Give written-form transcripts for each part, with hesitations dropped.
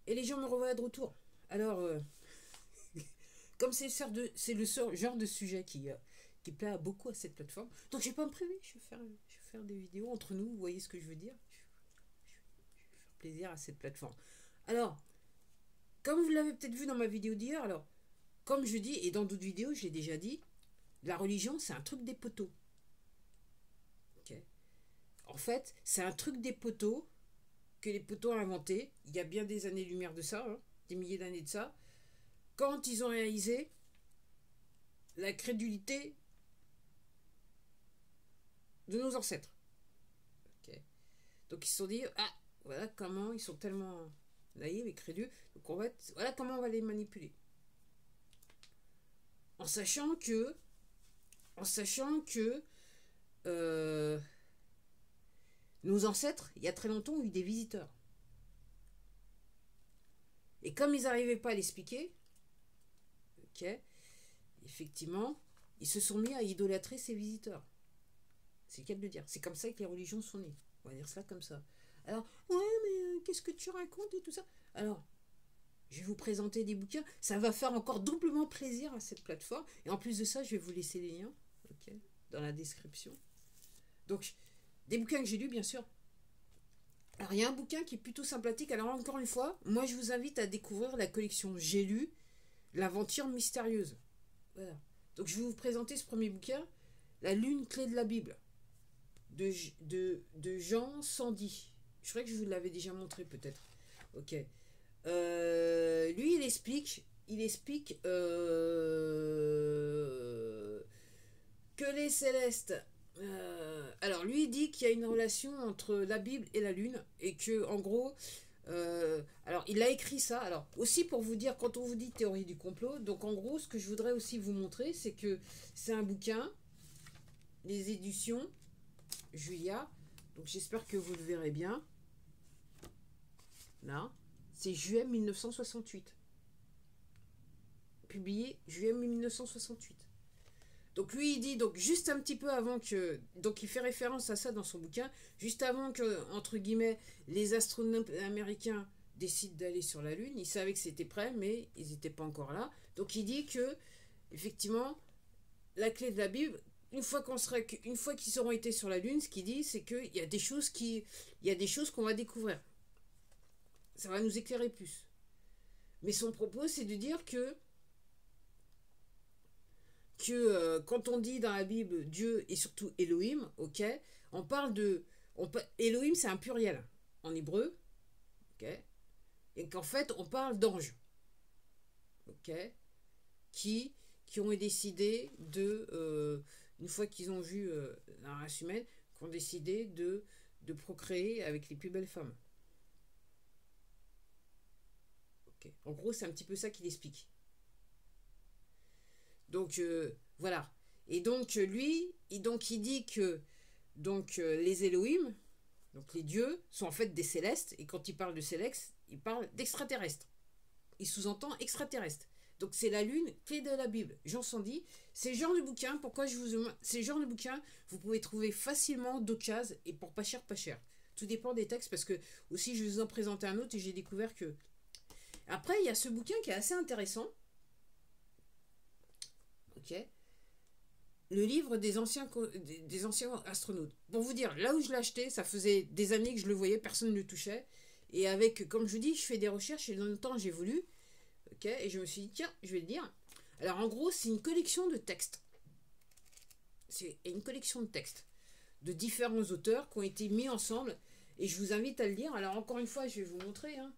Et les gens me revoient de retour. Alors, comme c'est le genre de sujet qui plaît beaucoup à cette plateforme, donc je vais pas me priver, je vais faire des vidéos entre nous, vous voyez ce que je veux dire, je vais faire plaisir à cette plateforme. Alors, comme vous l'avez peut-être vu dans ma vidéo d'hier, alors, comme je dis, et dans d'autres vidéos, je l'ai déjà dit, la religion, c'est un truc des poteaux. Ok. En fait, c'est un truc des poteaux que les poteaux ont inventé, il y a bien des années-lumière de ça, hein, des milliers d'années de ça, quand ils ont réalisé la crédulité de nos ancêtres. Okay. Donc ils se sont dit, ah, voilà comment ils sont tellement naïfs et créduleux, donc voilà comment on va les manipuler. En sachant que euh, nos ancêtres, il y a très longtemps, ont eu des visiteurs. Et comme ils n'arrivaient pas à l'expliquer, ok, effectivement, ils se sont mis à idolâtrer ces visiteurs. C'est le cas de le dire. C'est comme ça que les religions sont nées. On va dire ça comme ça. Alors, ouais, mais qu'est-ce que tu racontes et tout ça? Alors, je vais vous présenter des bouquins. Ça va faire encore doublement plaisir à cette plateforme. Et en plus de ça, je vais vous laisser les liens, ok, dans la description. Donc, des bouquins que j'ai lus, bien sûr. Alors, il y a un bouquin qui est plutôt sympathique. Alors, encore une fois, moi, je vous invite à découvrir la collection J'ai lu, l'aventure mystérieuse. Voilà. Donc, je vais vous présenter ce premier bouquin, La lune clé de la Bible, de Jean Sandy. Je crois que je vous l'avais déjà montré, peut-être. Ok. Lui, il explique que les célestes. Alors, lui, il dit qu'il y a une relation entre la Bible et la Lune et que, en gros, alors, il a écrit ça. Alors, aussi pour vous dire, quand on vous dit théorie du complot, donc en gros, ce que je voudrais aussi vous montrer, c'est que c'est un bouquin, les éditions Julia. Donc, j'espère que vous le verrez bien. Là, c'est juillet 1968. Publié juillet 1968. Donc lui, il dit, donc juste un petit peu avant que... Donc il fait référence à ça dans son bouquin, juste avant que, entre guillemets, les astronautes américains décident d'aller sur la Lune. Ils savaient que c'était prêt, mais ils n'étaient pas encore là. Donc il dit que, effectivement, la clé de la Bible, une fois qu'ils auront été sur la Lune, ce qu'il dit, c'est qu'il y a des choses qu'on va découvrir. Ça va nous éclairer plus. Mais son propos, c'est de dire que quand on dit dans la Bible Dieu et surtout Elohim, ok, on parle de... Elohim, c'est un pluriel en hébreu, ok, et qu'en fait, on parle d'anges, ok, qui ont décidé une fois qu'ils ont vu la race humaine, qui ont décidé de procréer avec les plus belles femmes. Okay. En gros, c'est un petit peu ça qu'il explique. Donc voilà. Et donc lui, il dit que les Elohim, donc les dieux, sont en fait des célestes. Et quand il parle de célestes, il parle d'extraterrestres. Il sous-entend extraterrestres. Donc c'est la lune, clé de la Bible. Jean Sandy, c'est le genre de bouquin, c'est le genre de bouquin, vous pouvez trouver facilement d'occasion et pour pas cher, pas cher. Tout dépend des textes parce que aussi je vais vous en présenter un autre et j'ai découvert que... Après, il y a ce bouquin qui est assez intéressant. Ok, le livre des anciens astronautes. Pour vous dire, là où je l'ai acheté, ça faisait des années que je le voyais, personne ne le touchait. Et avec, comme je vous dis, je fais des recherches et dans le temps j'ai voulu. Ok, et je me suis dit, tiens, je vais le lire. Alors en gros, c'est une collection de textes. C'est une collection de textes de différents auteurs qui ont été mis ensemble. Et je vous invite à le lire. Alors encore une fois, je vais vous montrer. Hein.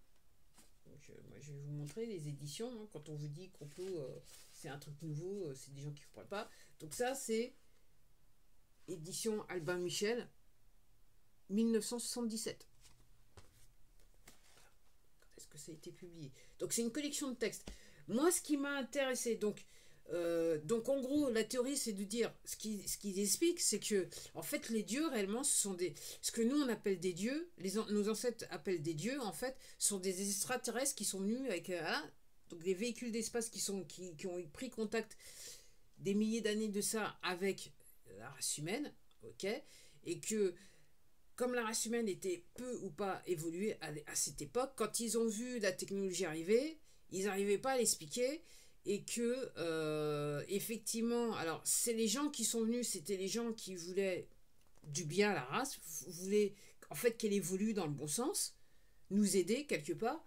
Donc, moi, je vais vous montrer les éditions. Hein. Quand on vous dit complot, c'est un truc nouveau, c'est des gens qui ne vous parlent pas. Donc ça, c'est édition Albin Michel, 1977. Quand est-ce que ça a été publié? Donc c'est une collection de textes. Moi, ce qui m'a intéressé, donc en gros, la théorie, c'est de dire, ce qu'ils expliquent, c'est que, en fait, les dieux, réellement, ce que nous, on appelle des dieux, nos ancêtres appellent des dieux, en fait, sont des extraterrestres qui sont venus avec, donc des véhicules d'espace qui ont pris contact des milliers d'années de ça avec la race humaine, ok, et que, comme la race humaine était peu ou pas évoluée à cette époque, quand ils ont vu la technologie arriver, ils n'arrivaient pas à l'expliquer et que effectivement, alors c'est les gens qui sont venus, c'était les gens qui voulaient du bien à la race, voulaient en fait qu'elle évolue dans le bon sens, nous aider quelque part,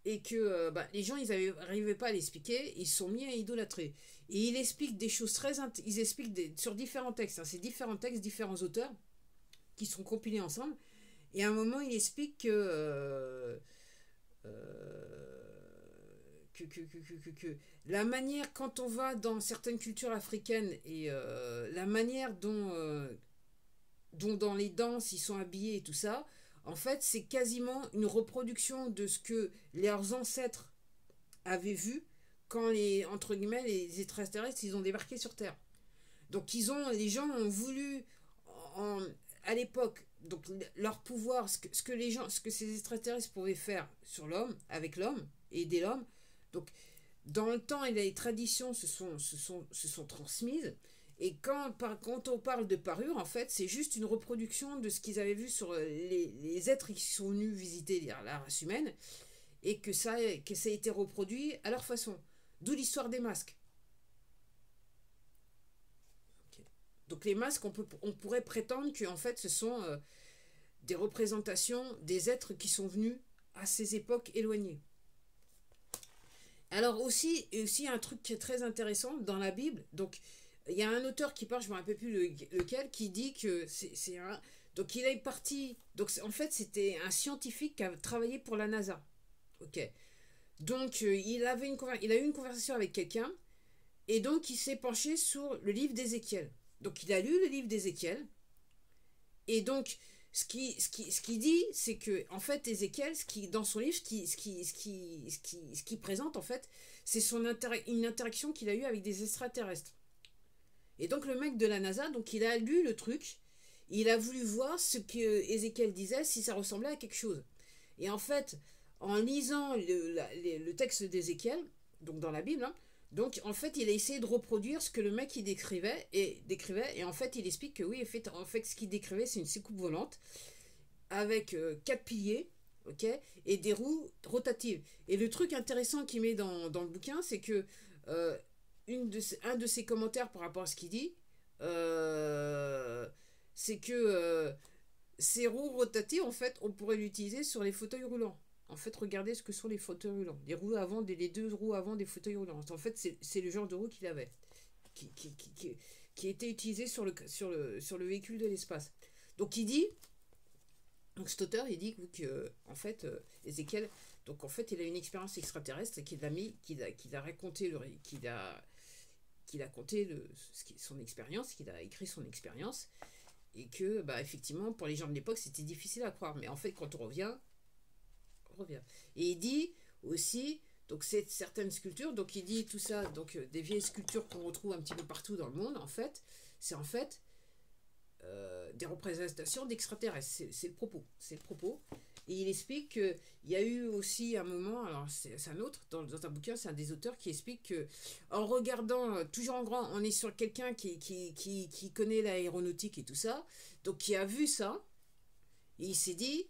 et que les gens ils n'arrivaient pas à l'expliquer, ils se sont mis à idolâtrer. Et il explique des choses ils expliquent sur différents textes, hein, c'est différents textes, différents auteurs qui sont compilés ensemble. Et à un moment, il explique que la manière, quand on va dans certaines cultures africaines et la manière dont dans les danses ils sont habillés et tout ça, en fait, c'est quasiment une reproduction de ce que leurs ancêtres avaient vu quand entre guillemets, les extraterrestres, ils ont débarqué sur Terre. Donc les gens ont voulu en, à l'époque, donc leur pouvoir, ce que ces extraterrestres pouvaient faire sur l'homme, avec l'homme, et aider l'homme. Donc dans le temps et les traditions se sont transmises. Et quand on parle de parure, en fait, c'est juste une reproduction de ce qu'ils avaient vu sur les êtres qui sont venus visiter la race humaine, et que ça a été reproduit à leur façon. D'où l'histoire des masques. Donc les masques, on pourrait prétendre que en fait, ce sont des représentations des êtres qui sont venus à ces époques éloignées. Alors aussi un truc qui est très intéressant dans la Bible. Donc il y a un auteur qui parle, je ne me rappelle plus lequel, qui dit que c'est un... Donc il est parti... Donc en fait, c'était un scientifique qui a travaillé pour la NASA. Ok. Donc il a eu une conversation avec quelqu'un, et donc il s'est penché sur le livre d'Ézéchiel. Donc il a lu le livre d'Ézéchiel, et donc ce qui dit, c'est que en fait Ézéchiel, dans son livre, ce qui présente en fait, c'est une interaction qu'il a eue avec des extraterrestres. Et donc le mec de la NASA, donc il a lu le truc, il a voulu voir ce que Ézéchiel disait, si ça ressemblait à quelque chose. Et en fait, en lisant le texte d'Ézéchiel, donc dans la Bible, hein, donc en fait il a essayé de reproduire ce que le mec il décrivait, et en fait il explique que oui, en fait ce qu'il décrivait, c'est une soucoupe volante avec 4 piliers, ok, et des roues rotatives. Et le truc intéressant qu'il met dans le bouquin, c'est que un de ses commentaires par rapport à ce qu'il dit, c'est que ces roues rotatives, en fait, on pourrait l'utiliser sur les fauteuils roulants. En fait, regardez ce que sont les fauteuils roulants. Les 2 roues avant des fauteuils roulants. En fait, c'est le genre de roue qu'il avait, qui était utilisé sur le véhicule de l'espace. Donc il dit, donc cet auteur, il dit que en fait, Ézéchiel, donc en fait, il a une expérience extraterrestre qu'il a raconté, qu'il a conté son expérience, qu'il a écrit son expérience, et que effectivement pour les gens de l'époque c'était difficile à croire, mais en fait quand on revient. Et il dit aussi, donc c'est certaines sculptures, donc il dit tout ça, donc des vieilles sculptures qu'on retrouve un petit peu partout dans le monde, en fait, c'est en fait des représentations d'extraterrestres, c'est le propos. Et il explique qu'il y a eu aussi un moment, alors c'est un autre, dans un bouquin, c'est un des auteurs qui explique que en regardant, toujours en grand, on est sur quelqu'un qui connaît l'aéronautique et tout ça, donc qui a vu ça, et il s'est dit,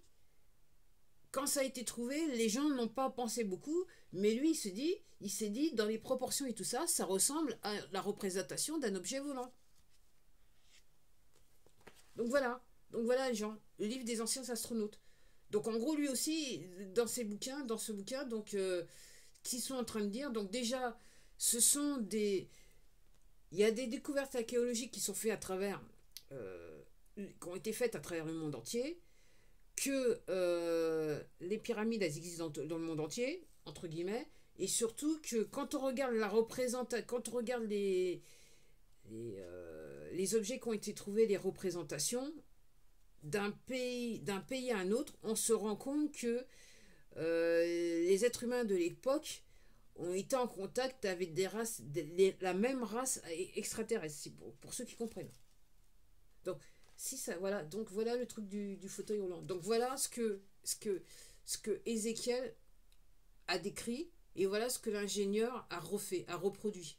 quand ça a été trouvé, les gens n'ont pas pensé beaucoup, mais lui il s'est dit, dans les proportions et tout ça, ça ressemble à la représentation d'un objet volant. Donc voilà les gens, le livre des anciens astronautes. Donc en gros, lui aussi, dans ce bouquin, donc qu'ils sont en train de dire, donc déjà, il y a des découvertes archéologiques qui sont faites qui ont été faites à travers le monde entier, que les pyramides elles existent dans le monde entier, entre guillemets, et surtout que quand on regarde quand on regarde les objets qui ont été trouvés, les représentations d'un pays à un autre, on se rend compte que les êtres humains de l'époque ont été en contact avec des races, la même race extraterrestre, pour ceux qui comprennent. Donc, si ça, voilà, donc voilà le truc du fauteuil roulant. Donc voilà ce que Ézéchiel a décrit, et voilà ce que l'ingénieur a reproduit.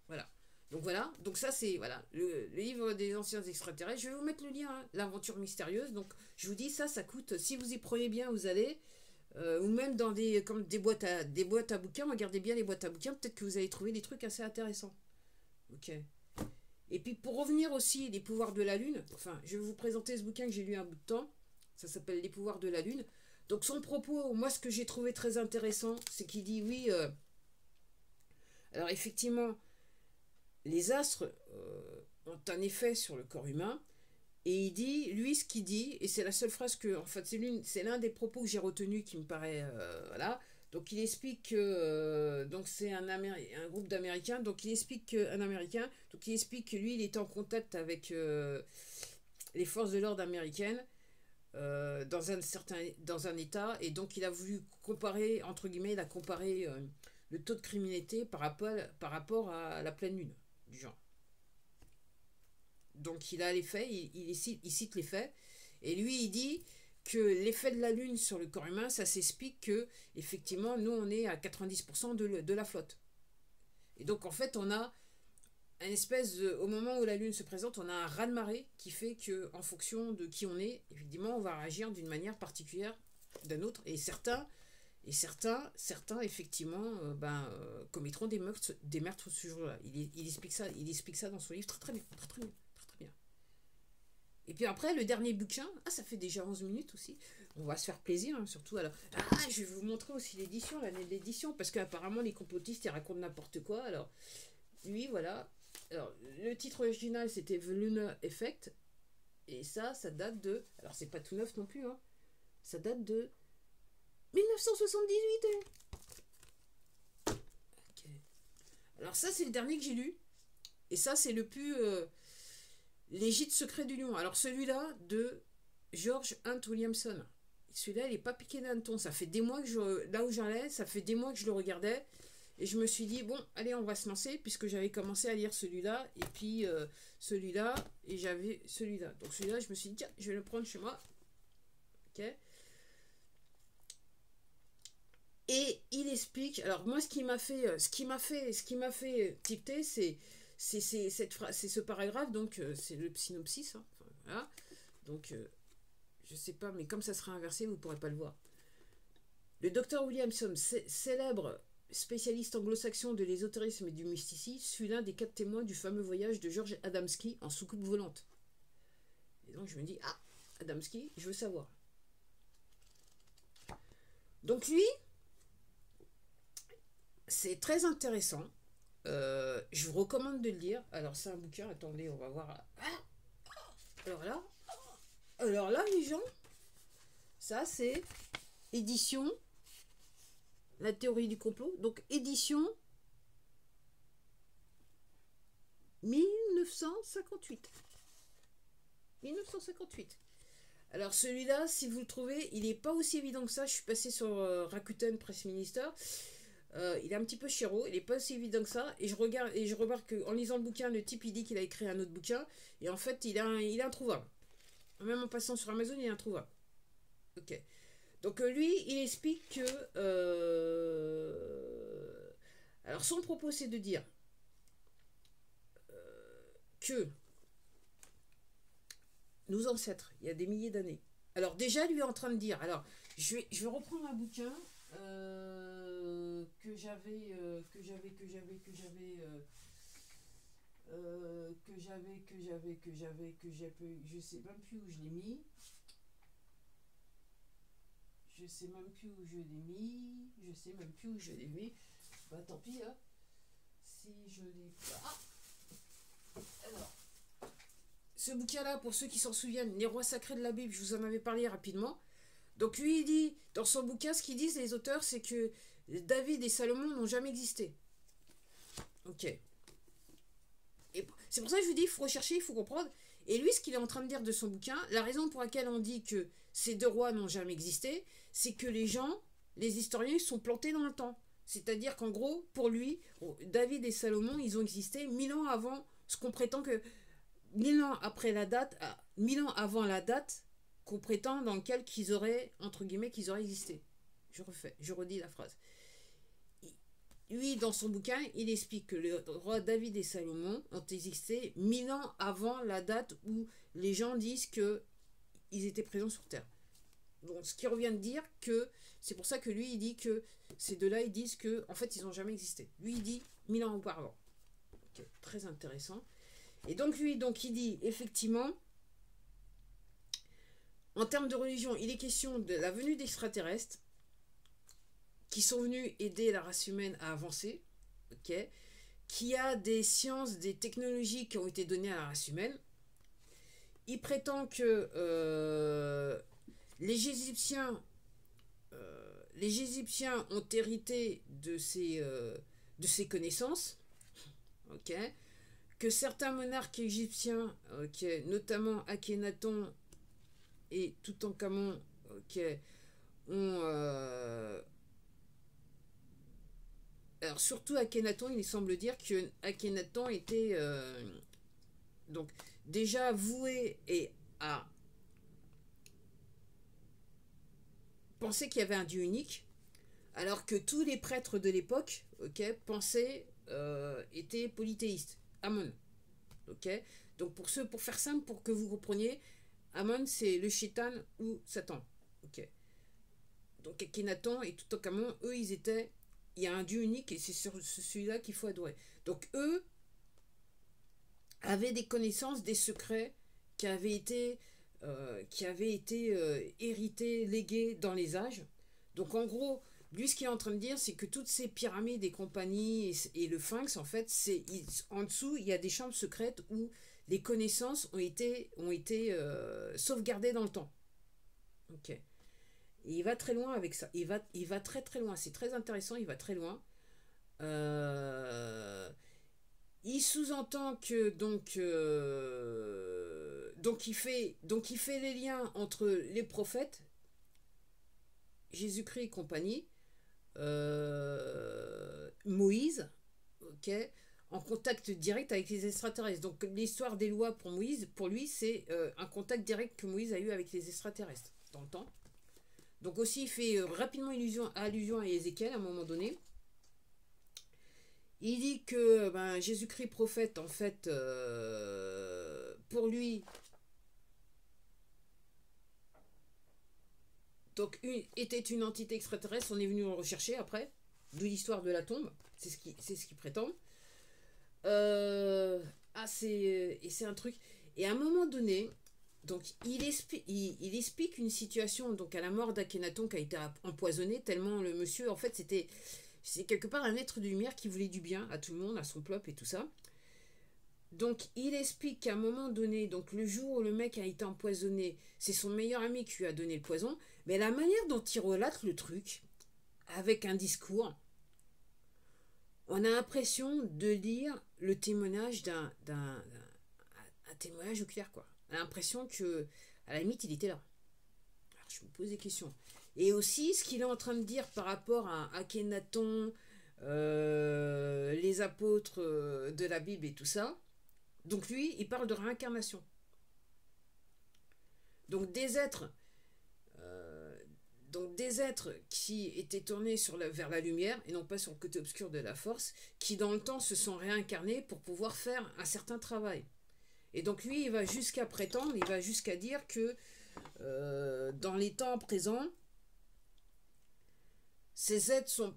Voilà. Donc voilà, donc ça c'est voilà, le livre des anciens extraterrestres. Je vais vous mettre le lien, hein, l'aventure mystérieuse. Donc je vous dis ça coûte, si vous y prenez bien, vous allez, ou même dans comme des boîtes à bouquins, regardez bien les boîtes à bouquins, peut-être que vous allez trouver des trucs assez intéressants. Ok. Et puis pour revenir aussi les pouvoirs de la Lune, enfin je vais vous présenter ce bouquin que j'ai lu un bout de temps, ça s'appelle Les pouvoirs de la Lune. Donc son propos, moi ce que j'ai trouvé très intéressant, c'est qu'il dit oui, alors effectivement, les astres ont un effet sur le corps humain, et il dit, lui ce qu'il dit, et c'est la seule phrase que, en fait c'est l'un des propos que j'ai retenu qui me paraît, voilà, donc il explique que, donc c'est un groupe d'Américains, donc il explique qu'un Américain, donc il explique que lui il était en contact avec les forces de l'ordre américaines, dans un état, et donc il a voulu comparer, entre guillemets, il a comparé le taux de criminalité par rapport à la pleine lune, du genre. Donc il a les faits, il cite les faits, et lui il dit que l'effet de la lune sur le corps humain, ça s'explique que effectivement nous on est à 90% de la flotte. Et donc en fait on a un espèce de, au moment où la lune se présente, on a un raz-de-marée qui fait que en fonction de qui on est, évidemment on va réagir d'une manière particulière d'un autre, et certains effectivement commettront des meurtres ce jour-là. Il explique ça dans son livre très bien, très bien. Et puis après, le dernier bouquin, ça fait déjà 11 minutes aussi. On va se faire plaisir, hein, surtout. Alors, je vais vous montrer aussi l'édition, l'année de l'édition, parce qu'apparemment, les complotistes, ils racontent n'importe quoi. Alors, lui, voilà. Alors, le titre original, c'était The Lunar Effect. Et ça date de... Alors, c'est pas tout neuf non plus, hein. Ça date de 1978. Ok. Alors, ça, c'est le dernier que j'ai lu. Et ça, c'est le plus... Les gîtes secrets du lion. Alors celui-là de George Hunt Williamson. Celui-là, il n'est pas piqué d'un ton. Ça fait des mois que là où j'allais, ça fait des mois que je le regardais. Et je me suis dit, bon, allez, on va se lancer, puisque j'avais commencé à lire celui-là, et puis celui-là, et j'avais celui-là. Donc celui-là, je me suis dit, tiens, je vais le prendre chez moi. Ok. Et il explique, alors moi, ce qui m'a fait tilter, c'est ce paragraphe, donc c'est le synopsis, hein, enfin, voilà. Donc je sais pas, mais comme ça sera inversé, vous ne pourrez pas le voir. Le docteur Williamson, célèbre spécialiste anglo-saxon de l'ésotérisme et du mysticisme, fut l'un des 4 témoins du fameux voyage de George Adamski en soucoupe volante. Et donc je me dis, Adamski, je veux savoir. Donc lui, c'est très intéressant. Je vous recommande de le lire. Alors c'est un bouquin, attendez, on va voir. Alors là, les gens, ça c'est édition La théorie du complot. Donc édition 1958. 1958. Alors celui-là, si vous le trouvez, il n'est pas aussi évident que ça. Je suis passé sur Rakuten Press Minister. Il est un petit peu chéro, il n'est pas aussi évident que ça. Et je remarque qu'en lisant le bouquin, le type il dit qu'il a écrit un autre bouquin. Et en fait, il est introuvable. Même en passant sur Amazon, il est introuvable. Ok. Donc lui, il explique que... alors son propos, c'est de dire que nos ancêtres, il y a des milliers d'années. Alors déjà, lui est en train de dire... Alors, je vais reprendre un bouquin... que j'avais je sais même plus où je l'ai mis. Bah tant pis, hein. Si je l'ai pas. Alors, ce bouquin-là, pour ceux qui s'en souviennent, Les rois sacrés de la Bible, je vous en avais parlé rapidement. Donc lui, il dit, dans son bouquin, ce qu'ils disent les auteurs, c'est que David et Salomon n'ont jamais existé. Ok. Et c'est pour ça que je vous dis, il faut rechercher, il faut comprendre. Et lui, ce qu'il est en train de dire de son bouquin, la raison pour laquelle on dit que ces deux rois n'ont jamais existé, c'est que les historiens, sont plantés dans le temps. C'est-à-dire qu'en gros, pour lui, David et Salomon, ils ont existé 1000 ans avant ce qu'on prétend que... 1000 ans après la date, 1000 ans avant la date qu'on prétend dans lequel qu'ils auraient, entre guillemets, qu'ils auraient existé. Je redis la phrase. lui, dans son bouquin, il explique que le roi David et Salomon ont existé 1000 ans avant la date où les gens disent que ils étaient présents sur Terre. Donc, ce qui revient de dire que c'est pour ça que lui, il dit que ces deux-là, ils disent que en fait, ils n'ont jamais existé. Lui, il dit 1000 ans auparavant. Okay, très intéressant. Et donc, lui, donc, il dit effectivement, en termes de religion, il est question de la venue d'extraterrestres qui sont venus aider la race humaine à avancer, ok, qui a des sciences, des technologies qui ont été données à la race humaine. Il prétend que les Égyptiens ont hérité de ces connaissances, ok, que certains monarques égyptiens, notamment Akhenaton et Toutankhamon, ont alors surtout Akhenaton, il semble dire que Akhenaton était donc déjà voué et à penser qu'il y avait un dieu unique, alors que tous les prêtres de l'époque, pensaient étaient polythéistes. Amon, ok. Donc pour faire simple, pour que vous compreniez, Amon c'est le Shaitan ou Satan, ok. Donc Akhenaton et Toutankhamon, eux ils étaient, il y a un dieu unique et c'est celui-là qu'il faut adorer. Donc eux avaient des connaissances, des secrets qui avaient été hérités, légués dans les âges. Donc en gros, lui ce qu'il est en train de dire, c'est que toutes ces pyramides et compagnies et le Sphinx, en fait, en dessous, il y a des chambres secrètes où les connaissances ont été sauvegardées dans le temps. Ok. Et il va très loin avec ça. Il va très très loin. C'est très intéressant, il va très loin. Il sous-entend que donc il fait les liens entre les prophètes, Jésus-Christ et compagnie, Moïse, ok, en contact direct avec les extraterrestres. Donc l'histoire des lois pour Moïse, pour lui, c'est un contact direct que Moïse a eu avec les extraterrestres dans le temps. Donc aussi il fait rapidement allusion à Ézéchiel à un moment donné. Il dit que Jésus-Christ prophète, en fait, pour lui, donc était une entité extraterrestre. On est venu le rechercher après, d'où l'histoire de la tombe. C'est ce qu'il prétend. C'est un truc. Et à un moment donné, donc il explique une situation, donc à la mort d'Akhenaton qui a été empoisonné tellement le monsieur, en fait, c'est quelque part un être de lumière qui voulait du bien à tout le monde, à son peuple et tout ça. Donc il explique qu'à un moment donné, donc le jour où le mec a été empoisonné, c'est son meilleur ami qui lui a donné le poison, mais la manière dont il relate le truc, avec un discours, on a l'impression de lire le témoignage un témoignage oculaire, quoi. On a l'impression que, à la limite, il était là. Alors, je me pose des questions. Et aussi, ce qu'il est en train de dire par rapport à Akhenaton, les apôtres de la Bible et tout ça. Donc lui, il parle de réincarnation. Donc des êtres qui étaient tournés vers la lumière et non pas sur le côté obscur de la force, qui dans le temps se sont réincarnés pour pouvoir faire un certain travail. Et donc lui, il va jusqu'à prétendre, il va jusqu'à dire que dans les temps présents, ces êtres sont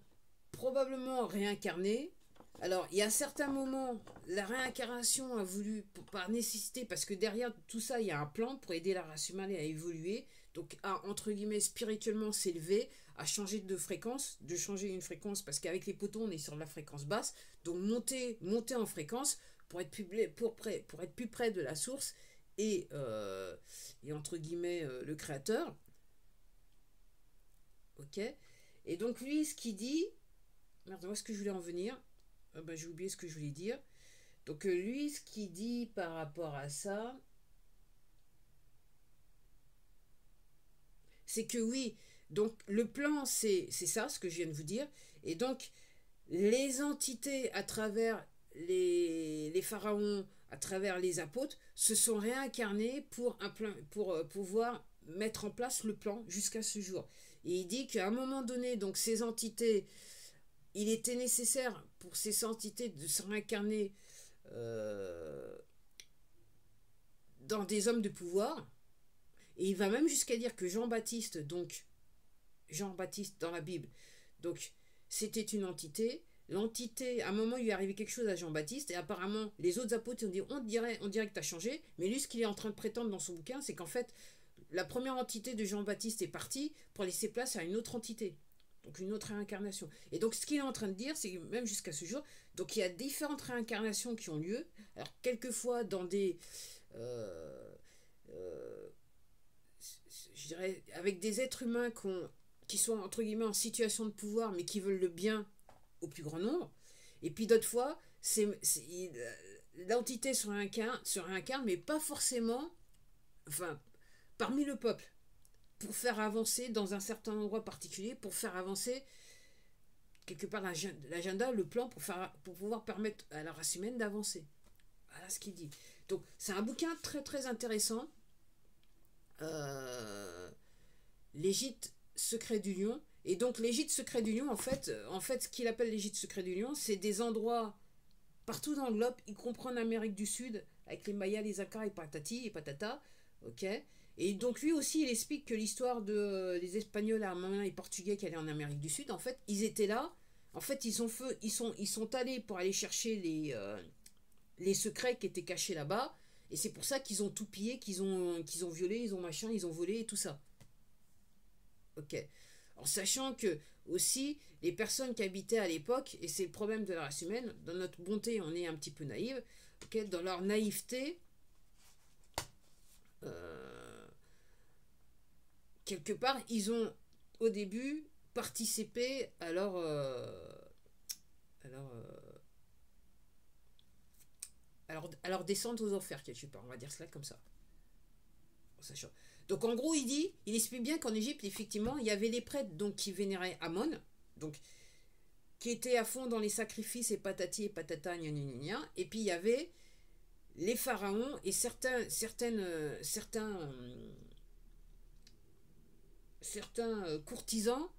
probablement réincarnés. Alors, il y a certains moments, la réincarnation a voulu, par nécessité, parce que derrière tout ça, il y a un plan pour aider la race humaine à évoluer, donc à, entre guillemets, spirituellement s'élever, à changer de fréquence, de changer une fréquence, parce qu'avec les photons, on est sur de la fréquence basse, donc monter en fréquence pour être plus près de la source et entre guillemets, le créateur. Ok. Et donc lui, ce qu'il dit... Merde, où est-ce que je voulais en venir ? J'ai oublié ce que je voulais dire. Donc lui, ce qu'il dit par rapport à ça, c'est que oui, donc le plan, c'est ça, ce que je viens de vous dire. Et donc, les entités à travers les pharaons, à travers les apôtres, se sont réincarnées pour pouvoir mettre en place le plan jusqu'à ce jour. Et il dit qu'à un moment donné, donc ces entités il était nécessaire pour ces entités de se réincarner dans des hommes de pouvoir. Et il va même jusqu'à dire que Jean-Baptiste, donc Jean-Baptiste dans la Bible, donc c'était une entité. L'entité, à un moment, il lui est arrivé quelque chose à Jean-Baptiste, et apparemment, les autres apôtres ont dit on dirait que tu as changé, mais lui, ce qu'il est en train de prétendre dans son bouquin, c'est qu'en fait, la première entité de Jean-Baptiste est partie pour laisser place à une autre entité, donc une autre réincarnation. Et donc, ce qu'il est en train de dire, c'est que même jusqu'à ce jour, donc il y a différentes réincarnations qui ont lieu, alors quelquefois dans des. Je dirais, avec des êtres humains qui sont entre guillemets en situation de pouvoir, mais qui veulent le bien au plus grand nombre. Et puis d'autres fois, l'entité se réincarne, mais pas forcément, enfin, parmi le peuple, pour faire avancer dans un certain endroit particulier, pour faire avancer quelque part l'agenda, le plan, pour pouvoir permettre à la race humaine d'avancer. Voilà ce qu'il dit. Donc c'est un bouquin très très intéressant. Les gîtes secrets du lion. Et donc les gîtes secrets du lion, en fait ce qu'il appelle les gîtes secrets du lion, c'est des endroits partout dans le globe, y compris en Amérique du Sud, avec les Mayas, les Incas et patati et patata. Ok. Et donc lui aussi, il explique que l'histoire des Espagnols, Arméniens et Portugais qui allaient en Amérique du Sud, en fait, ils étaient là. En fait, ils sont allés pour aller chercher les secrets qui étaient cachés là-bas. Et c'est pour ça qu'ils ont tout pillé, qu'ils ont violé, ils ont volé et tout ça. Ok. En sachant que aussi les personnes qui habitaient à l'époque, et c'est le problème de la race humaine, dans notre bonté on est un petit peu naïve, okay, dans leur naïveté, quelque part ils ont au début participé à leur descente aux enfers quelque part, on va dire cela comme ça. En sachant. Donc en gros il explique bien qu'en Égypte effectivement il y avait les prêtres donc qui vénéraient Amon, donc qui étaient à fond dans les sacrifices et patati et patata gna gna gna, et puis il y avait les pharaons et certains courtisans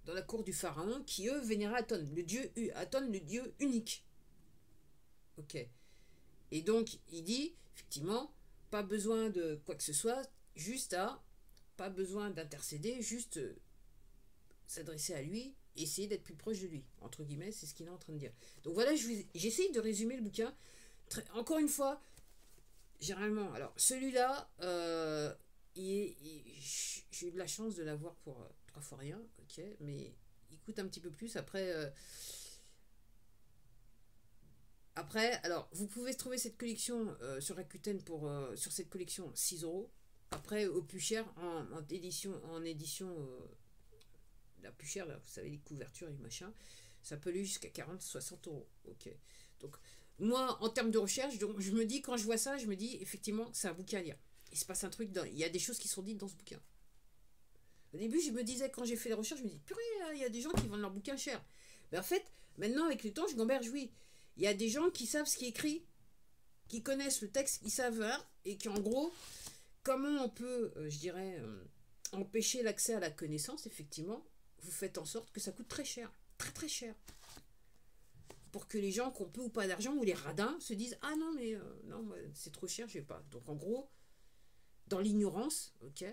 dans la cour du pharaon qui eux vénéraient Aton, le dieu unique. Ok. Et donc il dit effectivement pas besoin de quoi que ce soit, pas besoin d'intercéder, juste s'adresser à lui, essayer d'être plus proche de lui, entre guillemets, c'est ce qu'il est en train de dire. Donc voilà, j'essaye de résumer le bouquin. Encore une fois, généralement, alors celui-là, j'ai eu de la chance de l'avoir pour 3 fois rien, ok, mais il coûte un petit peu plus. Après, alors, vous pouvez trouver cette collection sur Rakuten sur cette collection 6 €. Après, au plus cher, en édition la plus chère, là, vous savez, les couvertures et machin, ça peut aller jusqu'à 40-60 €. Ok. Donc, moi, en termes de recherche, donc, je me dis, quand je vois ça, je me dis, effectivement, c'est un bouquin à lire. Il se passe un truc, il y a des choses qui sont dites dans ce bouquin. Au début, je me disais, quand j'ai fait les recherches, je me dis, purée, il y a des gens qui vendent leur bouquin cher. Mais en fait, maintenant, avec le temps, je gamberge, oui. Il y a des gens qui savent ce qui est écrit, qui connaissent le texte, qui savent, hein, et qui, en gros, comment on peut, je dirais, empêcher l'accès à la connaissance, effectivement, vous faites en sorte que ça coûte très cher, très très cher. Pour que les gens qui ont peu ou pas d'argent, ou les radins, se disent, ah non, mais non, c'est trop cher, je vais pas. Donc, en gros, dans l'ignorance, ok,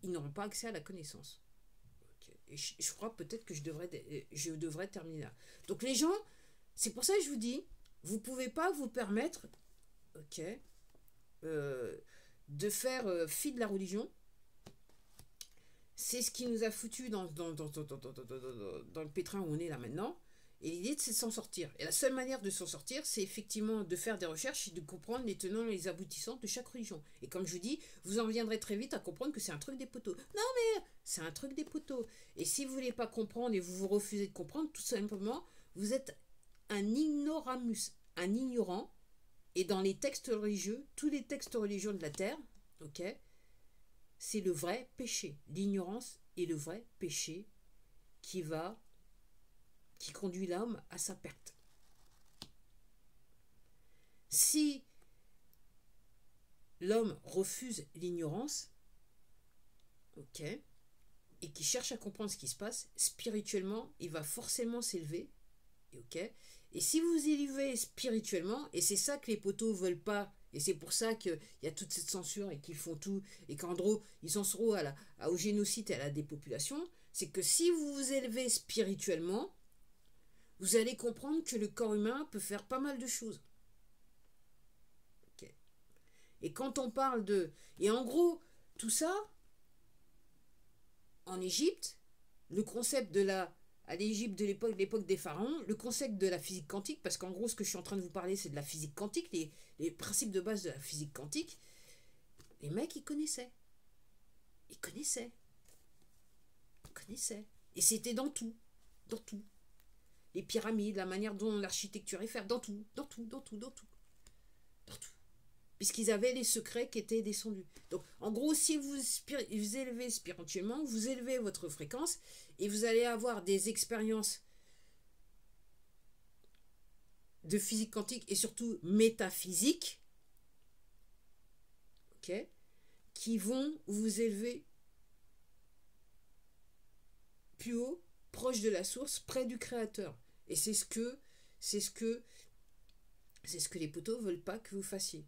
ils n'auront pas accès à la connaissance. Okay. Et je crois peut-être que je devrais terminer là. Donc, les gens, c'est pour ça que je vous dis, vous ne pouvez pas vous permettre, ok, de faire fi de la religion. C'est ce qui nous a foutu dans le pétrin où on est là maintenant. Et l'idée, c'est de s'en sortir. Et la seule manière de s'en sortir, c'est effectivement de faire des recherches et de comprendre les tenants et les aboutissants de chaque religion. Et comme je vous dis, vous en viendrez très vite à comprendre que c'est un truc des poteaux. Non mais, c'est un truc des poteaux. Et si vous ne voulez pas comprendre et vous refusez de comprendre, tout simplement, vous êtes un ignoramus, un ignorant. Et dans les textes religieux, tous les textes religieux de la terre, ok, c'est le vrai péché. L'ignorance est le vrai péché qui conduit l'homme à sa perte. Si l'homme refuse l'ignorance, ok, et qui cherche à comprendre ce qui se passe, spirituellement, il va forcément s'élever. Ok. Et si vous élevez spirituellement, et c'est ça que les poteaux veulent pas, et c'est pour ça qu'il y a toute cette censure et qu'ils font tout, et qu'en gros, ils en seront au génocide et à la dépopulation, c'est que si vous vous élevez spirituellement, vous allez comprendre que le corps humain peut faire pas mal de choses. Okay. Et quand on parle de... Et en gros, tout ça, en Égypte, le concept de la... À l'Égypte de l'époque des pharaons, le concept de la physique quantique, parce qu'en gros, ce que je suis en train de vous parler, c'est de la physique quantique, les principes de base de la physique quantique. Les mecs, ils connaissaient. Ils connaissaient. Ils connaissaient. Et c'était dans tout. Dans tout. Les pyramides, la manière dont l'architecture est faite, dans tout. Dans tout, dans tout, dans tout. Dans tout. Puisqu'ils avaient les secrets qui étaient descendus. Donc, en gros, si vous élevez spirituellement, vous élevez votre fréquence et vous allez avoir des expériences de physique quantique et surtout métaphysique, ok, qui vont vous élever plus haut, proche de la source, près du créateur. Et c'est ce que les poteaux veulent pas que vous fassiez.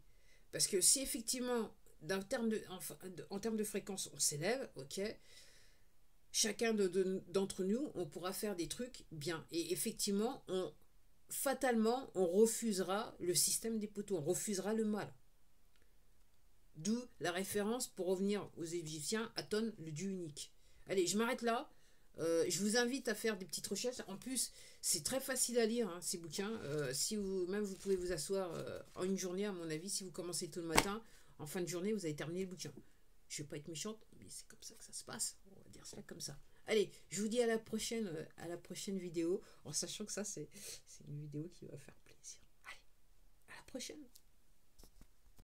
Parce que si effectivement, en termes de fréquence, on s'élève, ok, chacun d'entre nous, on pourra faire des trucs bien. Et effectivement, fatalement, on refusera le système des poteaux, on refusera le mal. D'où la référence, pour revenir aux Égyptiens, Aton, le dieu unique. Allez, je m'arrête là. Je vous invite à faire des petites recherches. En plus, c'est très facile à lire, hein, ces bouquins. Si vous pouvez vous asseoir en une journée, à mon avis, si vous commencez tôt le matin, en fin de journée, vous avez terminé le bouquin. Je ne vais pas être méchante, mais c'est comme ça que ça se passe. On va dire cela comme ça. Allez, je vous dis à la prochaine vidéo, en sachant que ça, c'est une vidéo qui va faire plaisir. Allez, à la prochaine.